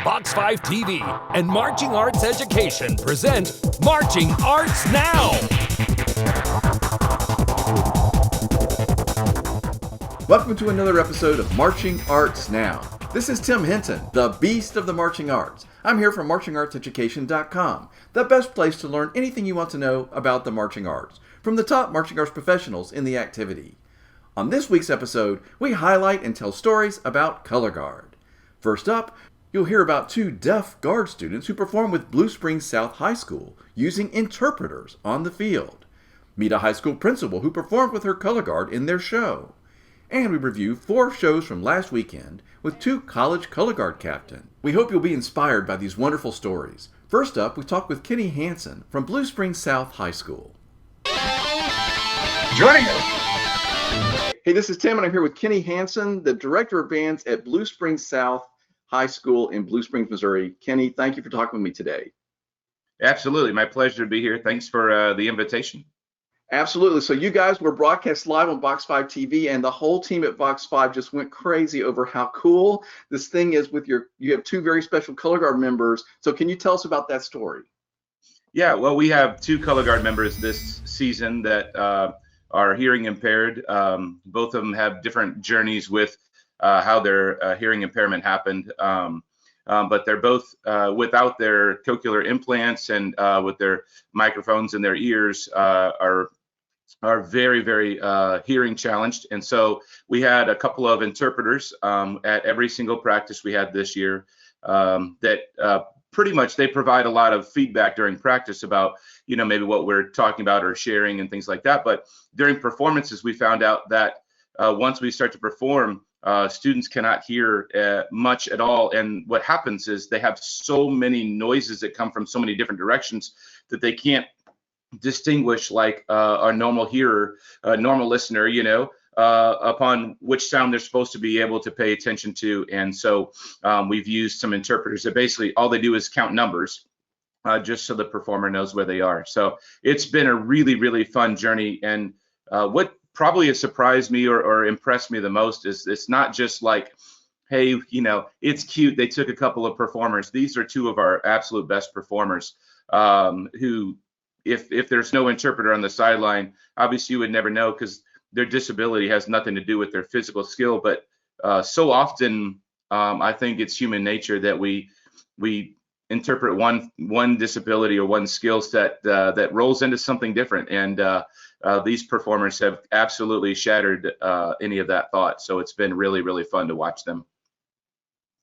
Box 5 TV and Marching Arts Education present Marching Arts Now! Welcome to another episode of Marching Arts Now. This is Tim Hinton, the beast of the marching arts. I'm here from marchingartseducation.com, the best place to learn anything you want to know about the marching arts, from the top marching arts professionals in the activity. On this week's episode, we highlight and tell stories about color guard. First up, you'll hear about two deaf guard students who perform with Blue Springs South High School using interpreters on the field. Meet a high school principal who performed with her color guard in their show. And we review 4 shows from last weekend with 2 college color guard captains. We hope you'll be inspired by these wonderful stories. First up, we talk with Kenny Hansen from Blue Springs South High School. Joining us. Hey, this is Tim, and I'm here with Kenny Hansen, the Director of Bands at Blue Springs South High School in Blue Springs, Missouri. Kenny, thank you for talking with me today. Absolutely. My pleasure to be here. Thanks for the invitation. Absolutely. So you guys were broadcast live on Box 5 TV, and the whole team at Box 5 just went crazy over how cool this thing is with you have 2 very special color guard members. So can you tell us about that story? Yeah, well, we have 2 color guard members this season that are hearing impaired. Both of them have different journeys with how their hearing impairment happened. But they're both without their cochlear implants and with their microphones in their ears are very, very hearing challenged. And so we had a couple of interpreters at every single practice we had this year that pretty much they provide a lot of feedback during practice about, maybe what we're talking about or sharing and things like that. But during performances, we found out that once we start to perform, students cannot hear much at all. And what happens is they have so many noises that come from so many different directions that they can't distinguish like a normal hearer, a normal listener, upon which sound they're supposed to be able to pay attention to. And so we've used some interpreters that basically all they do is count numbers just so the performer knows where they are. So it's been a really, really fun journey. And what probably has surprised me or impressed me the most is it's not just like, hey, it's cute, they took a couple of performers. These are 2 of our absolute best performers who, if there's no interpreter on the sideline, obviously you would never know because their disability has nothing to do with their physical skill. But so often I think it's human nature that we interpret one disability or one skill set that rolls into something different. And these performers have absolutely shattered any of that thought. So it's been really, really fun to watch them.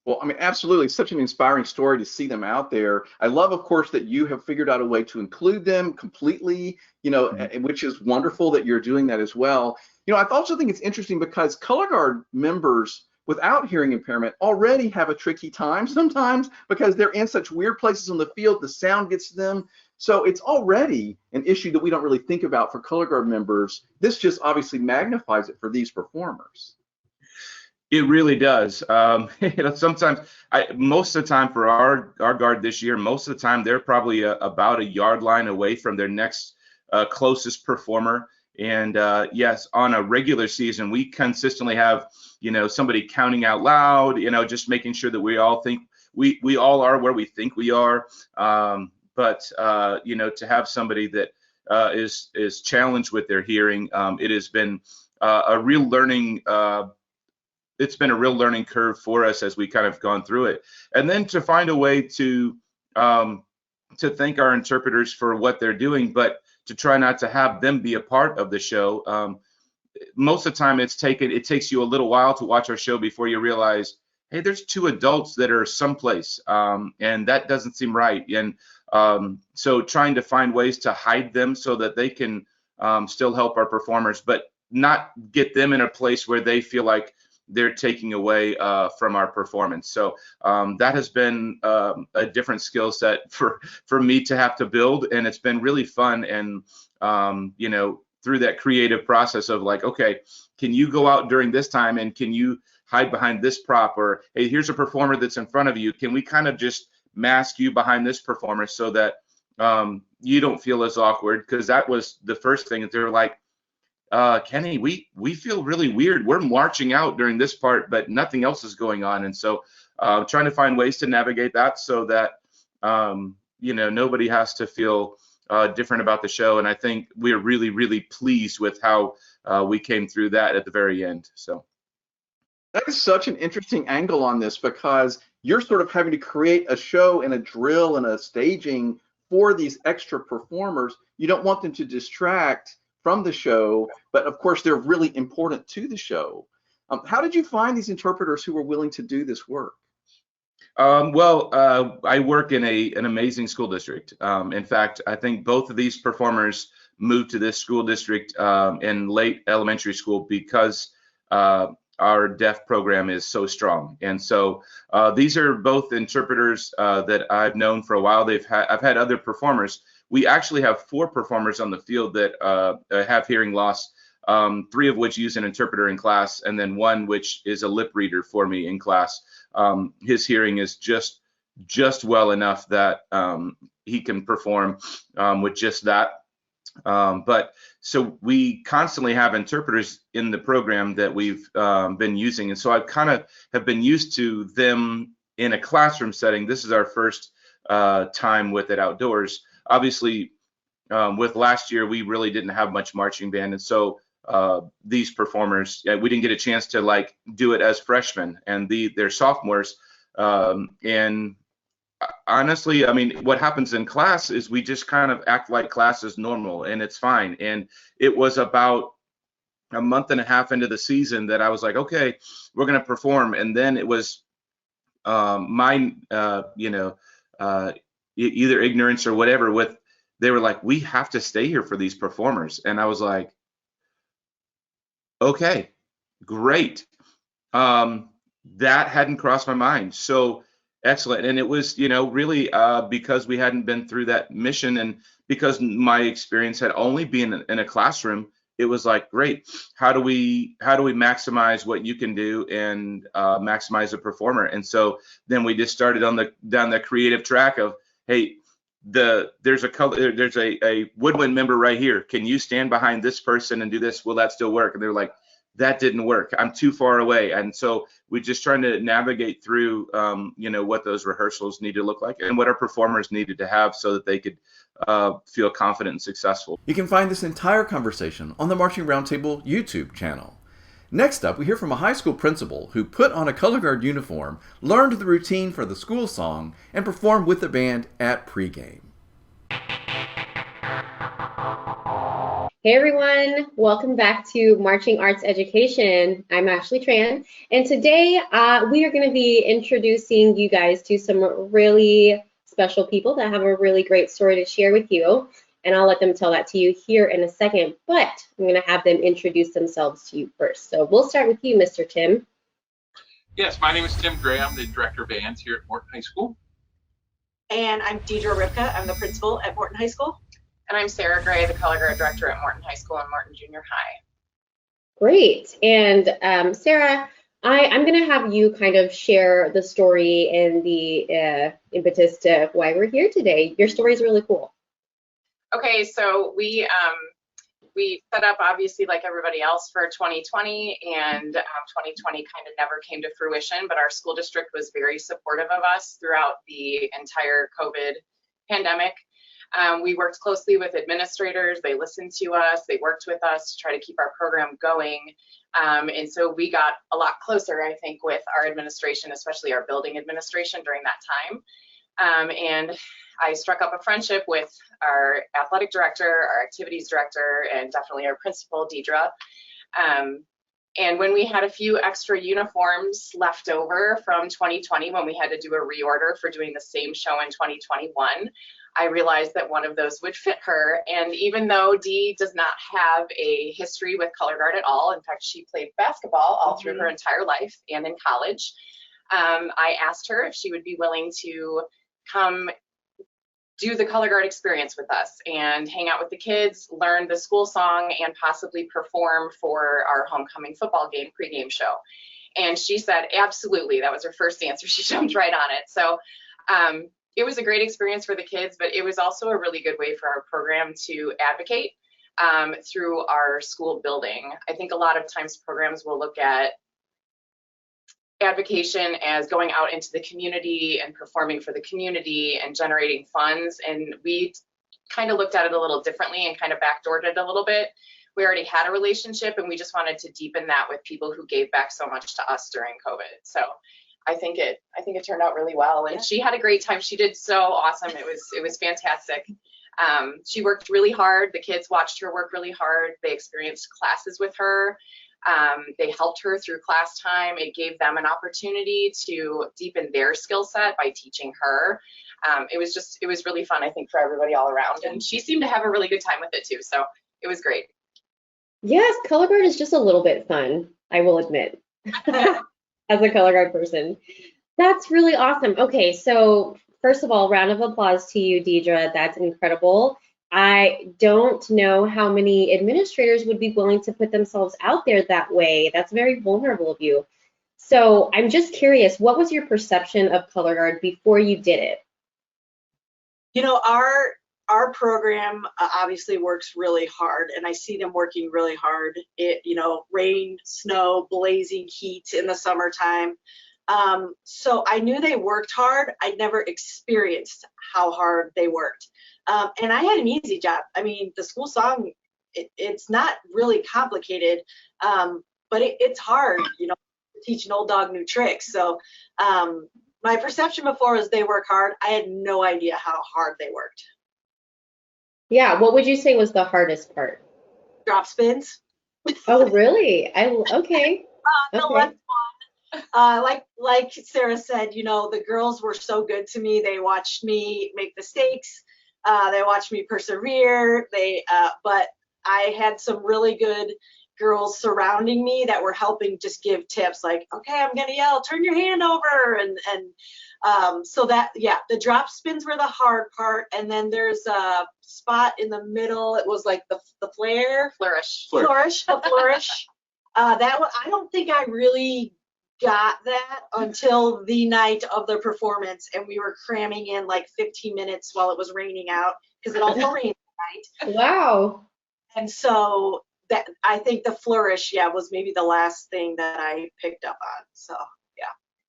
Well, I mean, absolutely. It's such an inspiring story to see them out there. I love, of course, that you have figured out a way to include them completely, which is wonderful that you're doing that as well. I also think it's interesting because color guard members without hearing impairment already have a tricky time sometimes because they're in such weird places on the field, the sound gets to them. So it's already an issue that we don't really think about for color guard members. This just obviously magnifies it for these performers. It really does. Sometimes, most of the time for our guard this year, most of the time they're probably about a yard line away from their next closest performer. And yes, on a regular season, we consistently have, somebody counting out loud, just making sure that we all think we all are where we think we are. But to have somebody that is challenged with their hearing, it has been a real learning. It's been a real learning curve for us as we kind of gone through it, and then to find a way to thank our interpreters for what they're doing, but to try not to have them be a part of the show. Most of the time, it takes you a little while to watch our show before you realize, hey, there's 2 adults that are someplace, and that doesn't seem right. And so trying to find ways to hide them so that they can still help our performers, but not get them in a place where they feel like they're taking away from our performance. So that has been a different skill set for me to have to build, and it's been really fun. And through that creative process of like, okay, can you go out during this time and can you hide behind this prop, or hey, here's a performer that's in front of you, can we kind of just mask you behind this performer so that you don't feel as awkward? Because that was the first thing that they were like, Kenny, we feel really weird. We're marching out during this part, but nothing else is going on. And so trying to find ways to navigate that so that nobody has to feel different about the show. And I think we're really, really pleased with how we came through that at the very end. So that is such an interesting angle on this, because you're sort of having to create a show and a drill and a staging for these extra performers. You don't want them to distract from the show, but of course they're really important to the show. How did you find these interpreters who were willing to do this work? I work in an amazing school district. In fact, I think both of these performers moved to this school district in late elementary school because our deaf program is so strong. And so these are both interpreters that I've known for a while. I've had other performers. We actually have 4 performers on the field that have hearing loss, 3 of which use an interpreter in class, and then 1 which is a lip reader for me in class. His hearing is just well enough that he can perform with just that. But so we constantly have interpreters in the program that we've been using. And so I kind of have been used to them in a classroom setting. This is our first time with it outdoors. Obviously, with last year, we really didn't have much marching band. And so these performers, we didn't get a chance to like do it as freshmen, and they're sophomores. And honestly, I mean, what happens in class is we just kind of act like class is normal, and it's fine. And it was about a month and a half into the season that I was like, okay, we're going to perform. And then it was either ignorance or whatever, they were like, we have to stay here for these performers. And I was like, okay, great. That hadn't crossed my mind. So excellent. And it was, really because we hadn't been through that mission, and because my experience had only been in a classroom, it was like, great. How do we maximize what you can do and maximize a performer? And so then we just started down the creative track of, hey, there's a woodwind member right here. Can you stand behind this person and do this? Will that still work? And they're like, that didn't work. I'm too far away. And so we're just trying to navigate through, what those rehearsals need to look like and what our performers needed to have so that they could feel confident and successful. You can find this entire conversation on the Marching Roundtable YouTube channel. Next up, we hear from a high school principal who put on a color guard uniform, learned the routine for the school song, and performed with the band at pregame. Hey everyone, welcome back to Marching Arts Education. I'm Ashley Tran, and today we are going to be introducing you guys to some really special people that have a really great story to share with you, and I'll let them tell that to you here in a second, but I'm going to have them introduce themselves to you first. So we'll start with you, Mr. Tim. Yes, my name is Tim Gray. I'm the director of bands here at Morton High School. And I'm Deidre Ripka. I'm the principal at Morton High School. And I'm Sara Gray, the color guard director at Morton High School and Morton Junior High. Great. And Sara, I'm going to have you kind of share the story and the impetus to why we're here today. Your story is really cool. Okay, so we set up, obviously, like everybody else, for 2020, and 2020 kind of never came to fruition, but our school district was very supportive of us throughout the entire COVID pandemic. We worked closely with administrators. They listened to us. They worked with us to try to keep our program going. And so we got a lot closer, I think, with our administration, especially our building administration during that time. And I struck up a friendship with our athletic director, our activities director, and definitely our principal, Deidre. And when we had a few extra uniforms left over from 2020, when we had to do a reorder for doing the same show in 2021, I realized that one of those would fit her. And even though Dee does not have a history with color guard at all, in fact, she played basketball all through her entire life and in college, I asked her if she would be willing to come do the color guard experience with us and hang out with the kids, learn the school song, and possibly perform for our homecoming football game pregame show. And she said, absolutely. That was her first answer. She jumped right on it. So it was a great experience for the kids, but it was also a really good way for our program to advocate through our school building. I think a lot of times programs will look at advocation as going out into the community and performing for the community and generating funds. And we kind of looked at it a little differently and kind of backdoored it a little bit. We already had a relationship, and we just wanted to deepen that with people who gave back so much to us during COVID. So I think it turned out really well, and she had a great time. She did so awesome. It was fantastic. She worked really hard. The kids watched her work really hard. They experienced classes with her. They helped her through class time. It gave them an opportunity to deepen their skill set by teaching her. It was really fun, I think, for everybody all around. And she seemed to have a really good time with it too. So it was great. Yes, color guard is just a little bit fun, I will admit, as a color guard person. That's really awesome. Okay, so first of all, round of applause to you, Deidre. That's incredible. I don't know how many administrators would be willing to put themselves out there that way. That's very vulnerable of you. So I'm just curious, what was your perception of color guard before you did it? You know, our program obviously works really hard, and I see them working really hard. Rain, snow, blazing heat in the summertime. So I knew they worked hard. I'd never experienced how hard they worked. And I had an easy job. I mean, the school song, it's not really complicated, but it's hard, to teach an old dog new tricks. So my perception before was they work hard. I had no idea how hard they worked. Yeah, what would you say was the hardest part? Drop spins. Oh, really? Okay. The left one. Like Sarah said, the girls were so good to me. They watched me make mistakes. They watched me persevere. But I had some really good girls surrounding me that were helping just give tips like, okay, I'm gonna yell, turn your hand over, and so that, the drop spins were the hard part, and then there's a spot in the middle. It was like the flourish. That one, I don't think I really got that until the night of the performance, and we were cramming in like 15 minutes while it was raining out, because it also rained that night. Wow. And so that, I think the flourish, was maybe the last thing that I picked up on. So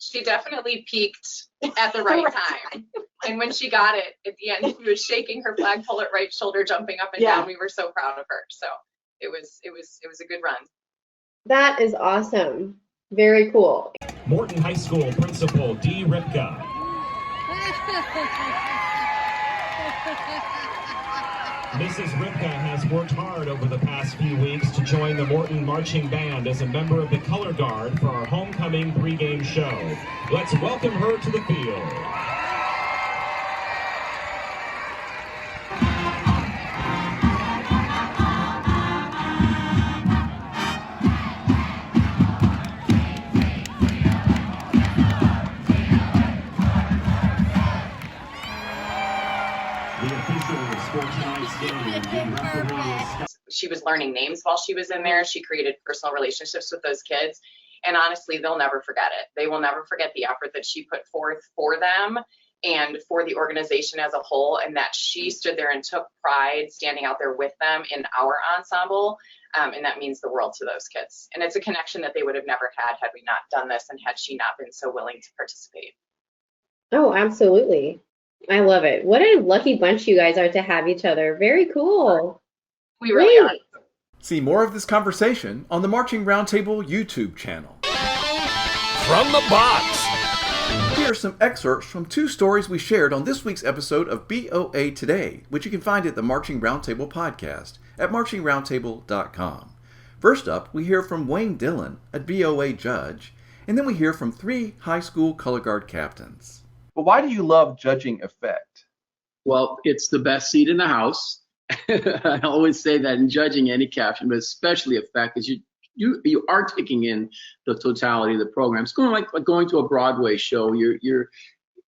she definitely peaked at the right time. And when she got it at the end, she was shaking her flagpole at right shoulder, jumping up and down. We were so proud of her. So it was a good run. That is awesome. Very cool. Morton High School Principal Deidre Ripka. Mrs. Ripka has worked hard over the past few weeks to join the Morton Marching Band as a member of the Color Guard for our homecoming pregame show. Let's welcome her to the field. She was learning names while she was in there. She created personal relationships with those kids. And honestly, they'll never forget it. They will never forget the effort that she put forth for them and for the organization as a whole, and that she stood there and took pride standing out there with them in our ensemble. And that means the world to those kids. And it's a connection that they would have never had we not done this and had she not been so willing to participate. Oh, absolutely. I love it. What a lucky bunch you guys are to have each other. Very cool. We really are. See more of this conversation on the Marching Roundtable YouTube channel. From the box. Here are some excerpts from 2 stories we shared on this week's episode of BOA Today, which you can find at the Marching Roundtable podcast at marchingroundtable.com. First up, we hear from Wayne Dillon, a BOA judge, and then we hear from 3 high school color guard captains. But why do you love judging effect? Well, it's the best seat in the house. I always say that in judging any caption, but especially effect, because you are taking in the totality of the program. It's going like going to a Broadway show. You're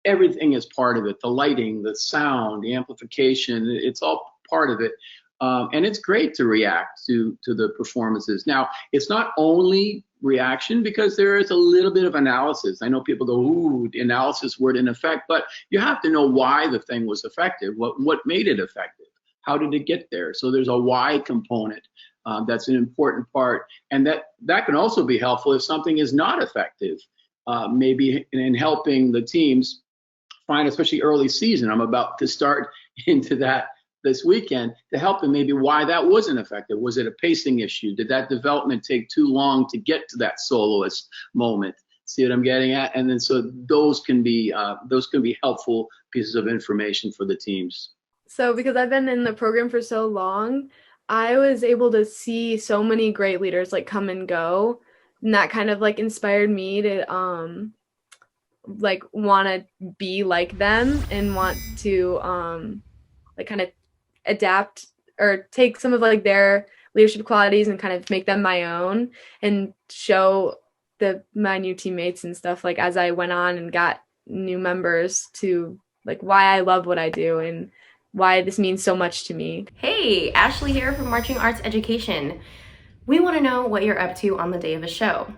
everything is part of it. The lighting, the sound, the amplification, it's all part of it. And it's great to react to the performances. Now, it's not only reaction, because there is a little bit of analysis. I know people go, ooh, the analysis word in effect, but you have to know why the thing was effective, what made it effective. How did it get there? So there's a why component that's an important part. And that can also be helpful if something is not effective. maybe in helping the teams find, especially early season. I'm about to start into that this weekend to help them maybe why that wasn't effective. Was it a pacing issue? Did that development take too long to get to that soloist moment? See what I'm getting at? And then so those can be helpful pieces of information for the teams. So because I've been in the program for so long, I was able to see so many great leaders like come and go, and that kind of like inspired me to like want to be like them and want to like kind of adapt or take some of like their leadership qualities and kind of make them my own and show my new teammates and stuff like as I went on and got new members to like why I love what I do and why this means so much to me. Hey, Ashley here from Marching Arts Education. We want to know what you're up to on the day of a show.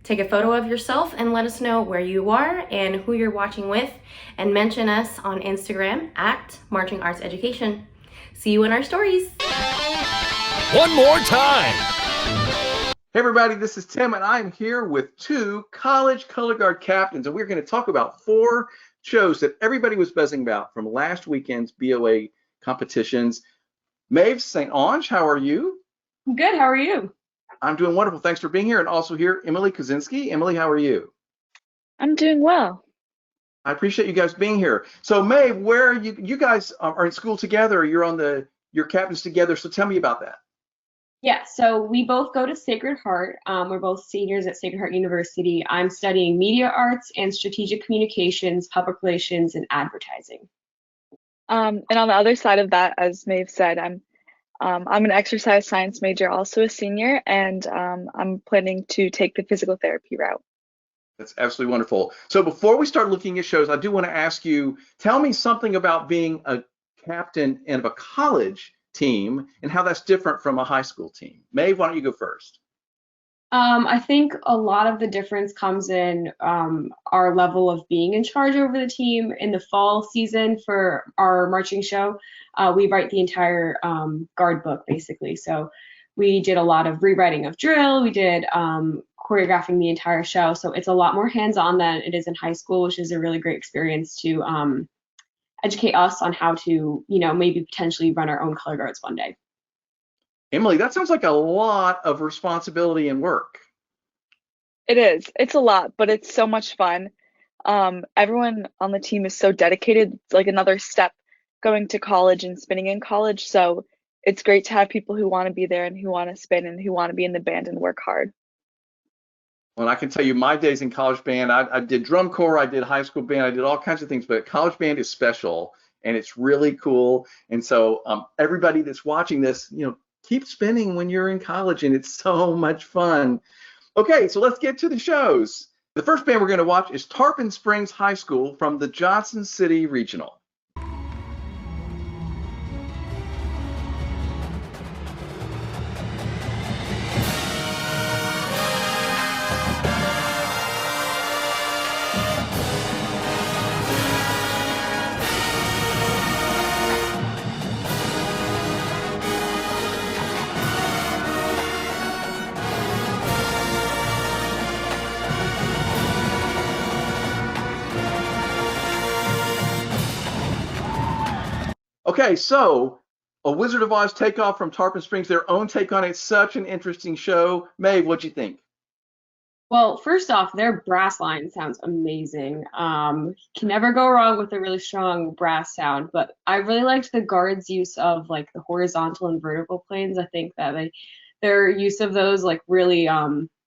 Take a photo of yourself and let us know where you are and who you're watching with, and mention us on Instagram at Marching Arts Education. See you in our stories. One more time. Hey everybody, this is Tim, and I'm here with 2 college color guard captains, and we're going to talk about 4 shows that everybody was buzzing about from last weekend's BOA competitions. Maeve, St.Onge, how are you? Good, how are you? I'm doing wonderful. Thanks for being here. And also here, Emily Kusinski. Emily, how are you? I'm doing well. I appreciate you guys being here. So Maeve, where are you guys are in school together, or you're captains together, so tell me about that. Yeah, so we both go to Sacred Heart. We're both seniors at Sacred Heart University. I'm studying media arts and strategic communications, public relations, and advertising. And on the other side of that, as Maeve said, I'm an exercise science major, also a senior, and I'm planning to take the physical therapy route. That's absolutely wonderful. So before we start looking at shows, I do want to ask you, tell me something about being a captain of a college team and how that's different from a high school team. Maeve, why don't you go first? I think a lot of the difference comes in our level of being in charge over the team. In the fall season for our marching show, we write the entire guard book, basically. So we did a lot of rewriting of drill. We did choreographing the entire show. So it's a lot more hands-on than it is in high school, which is a really great experience to educate us on how to, maybe potentially run our own color guards one day. Emily, that sounds like a lot of responsibility and work. It is. It's a lot, but it's so much fun. Everyone on the team is so dedicated. It's like another step going to college and spinning in college. So it's great to have people who want to be there and who want to spin and who want to be in the band and work hard. Well, I can tell you my days in college band, I did drum corps, I did high school band, I did all kinds of things, but college band is special and it's really cool. And so everybody that's watching this, keep spinning when you're in college, and it's so much fun. Okay, so let's get to the shows. The first band we're going to watch is Tarpon Springs High School from the Johnson City Regional. Okay, so a Wizard of Oz takeoff from Tarpon Springs, their own take on it. Such an interesting show. Maeve, what'd you think? Well, first off, their brass line sounds amazing. Can never go wrong with a really strong brass sound, but I really liked the guards' use of like the horizontal and vertical planes. I think that their use of those like really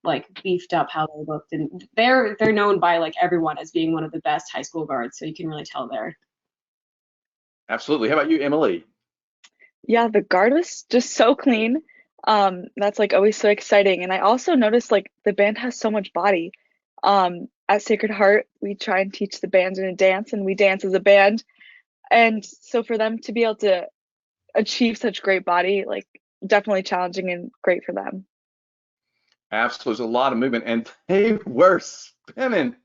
like beefed up how they looked, and they're known by like everyone as being one of the best high school guards, so you can really tell there. Absolutely. How about you, Emily? Yeah, the guard was just so clean. That's like always so exciting. And I also noticed like the band has so much body. At Sacred Heart, we try and teach the band in a dance, and we dance as a band. And so for them to be able to achieve such great body, like definitely challenging and great for them. Absolutely. There's a lot of movement, and they were spinning.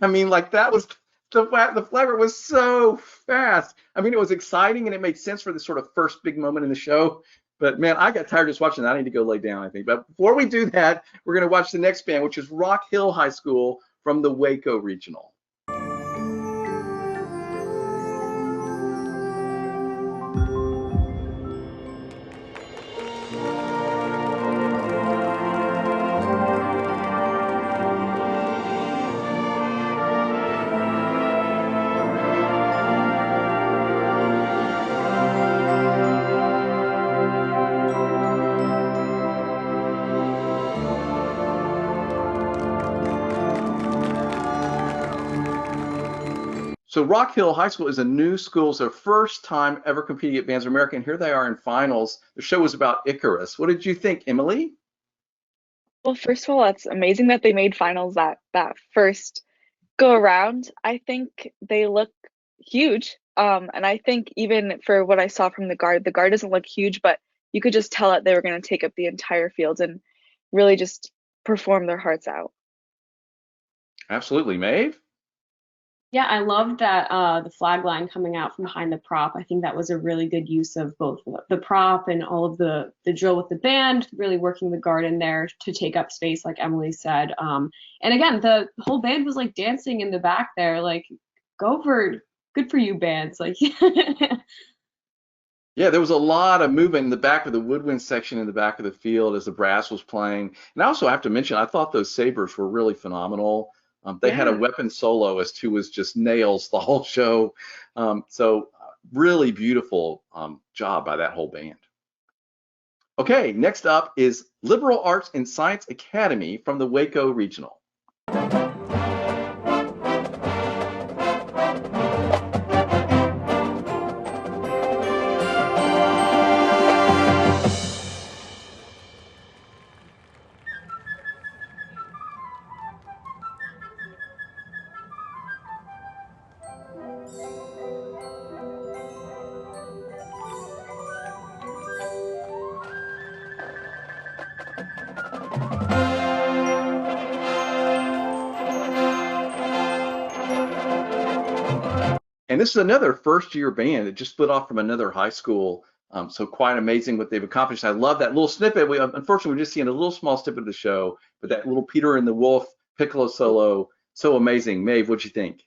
I mean, like that was the flavor was so fast. I mean, it was exciting and it made sense for the sort of first big moment in the show. But man, I got tired just watching that. I need to go lay down, I think. But before we do that, we're going to watch the next band, which is Rock Hill High School from the Waco Regional. So Rock Hill High School is a new school. It's their first time ever competing at Bands of America, and here they are in finals. The show was about Icarus. What did you think, Emily? Well, first of all, it's amazing that they made finals that first go around. I think they look huge. And I think even for what I saw from the guard doesn't look huge, but you could just tell that they were going to take up the entire field and really just perform their hearts out. Absolutely. Maeve? Yeah, I loved that the flag line coming out from behind the prop. I think that was a really good use of both the prop and all of the drill with the band, really working the guard in there to take up space, like Emily said. And again, the whole band was like dancing in the back there, like good for you bands. Like Yeah, there was a lot of movement in the back of the woodwind section in the back of the field as the brass was playing. And I also have to mention, I thought those sabers were really phenomenal. They had a weapon soloist who was just nails the whole show. So really beautiful job by that whole band. Okay, next up is Liberal Arts and Science Academy from the Waco Regional. And this is another first-year band that just split off from another high school. So quite amazing what they've accomplished. I love that little snippet. Unfortunately, we're just seeing a little small snippet of the show, but that little Peter and the Wolf piccolo solo, so amazing. Maeve, what'd you think?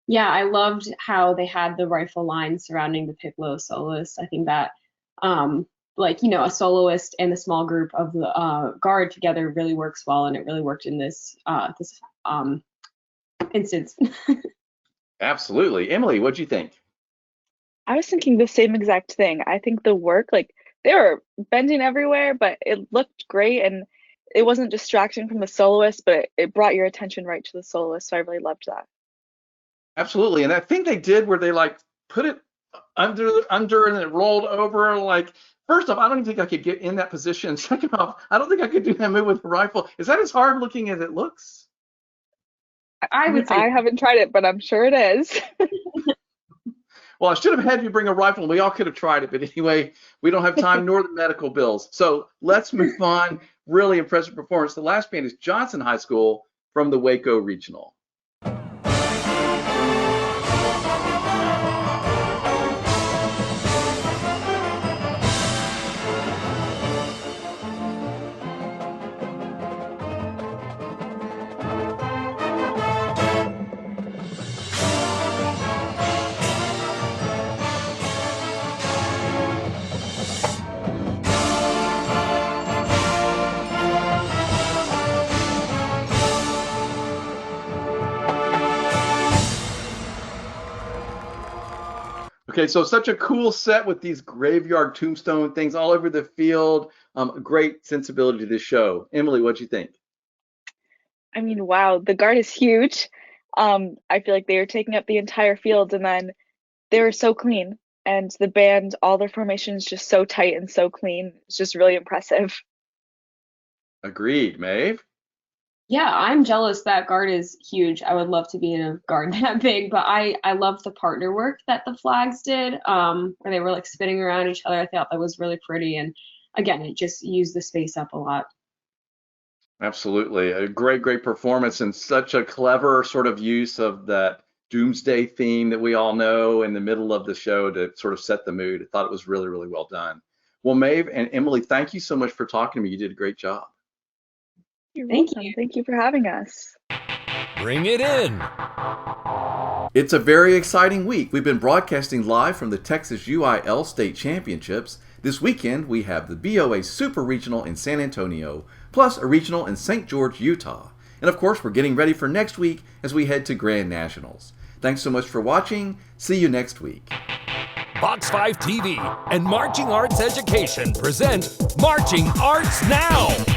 Yeah, I loved how they had the rifle line surrounding the piccolo soloist. I think that, a soloist and the small group of the guard together really works well, and it really worked in this instance. Absolutely. Emily, what'd you think? I was thinking the same exact thing. I think the work, they were bending everywhere, but it looked great, and it wasn't distracting from the soloist, but it brought your attention right to the soloist. So I really loved that. Absolutely. And I think they did where they put it under and it rolled over. First off, I don't even think I could get in that position. Second off, I don't think I could do that move with a rifle. Is that as hard looking as it looks? I haven't tried it, but I'm sure it is. Well, I should have had you bring a rifle. We all could have tried it, but anyway, we don't have time nor the medical bills. So let's move on. Really impressive performance. The last band is Johnson High School from the Waco Regional. Okay, so such a cool set with these graveyard tombstone things all over the field. Great sensibility to this show. Emily, what'd you think? I mean, wow, the guard is huge. I feel like they were taking up the entire field, and then they were so clean. And the band, all their formations just so tight and so clean. It's just really impressive. Agreed. Maeve? Yeah, I'm jealous that guard is huge. I would love to be in a guard that big, but I love the partner work that the flags did, where they were spinning around each other. I thought that was really pretty, and again, it just used the space up a lot. Absolutely. A great performance, and such a clever sort of use of that doomsday theme that we all know in the middle of the show to sort of set the mood. I thought it was really well done. Well, Maeve and Emily, thank you so much for talking to me. You did a great job. You're welcome. Thank you for having us. Bring it in. It's a very exciting week. We've been broadcasting live from the Texas UIL State Championships. This weekend, we have the BOA Super Regional in San Antonio, plus a regional in St. George, Utah. And of course, we're getting ready for next week as we head to Grand Nationals. Thanks so much for watching. See you next week. Box 5 TV and Marching Arts Education present Marching Arts Now.